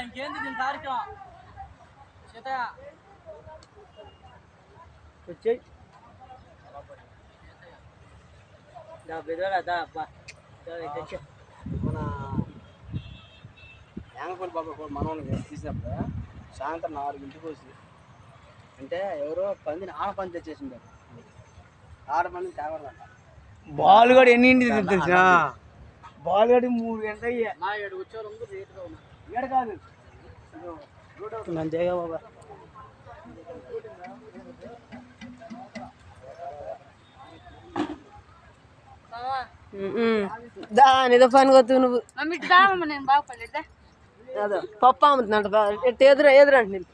ఇంకేంది దీని కార్యక్రమం వచ్చేయి మన యాంగపల్లి బాబా మనల్ని తీసినప్పుడు సాయంత్రం 4 వచ్చి అంటే ఎవరో పందిని ఆడపంది తెచ్చేసిండారు. ఆడపంది తేవాలంట. బాల్ కూడా ఎన్ని తెలిసిన బాల్ గడి 3 గంటలు అయ్యా. మా 7 వచ్చేవాళ్ళు రేటుగా ఉన్నారు. 7 కాదు అంతేగా బాబా. దానిదో పని కొత్తు నువ్వు అదో పప్పు అమ్ముతుందంట ఎదురంటున్నాను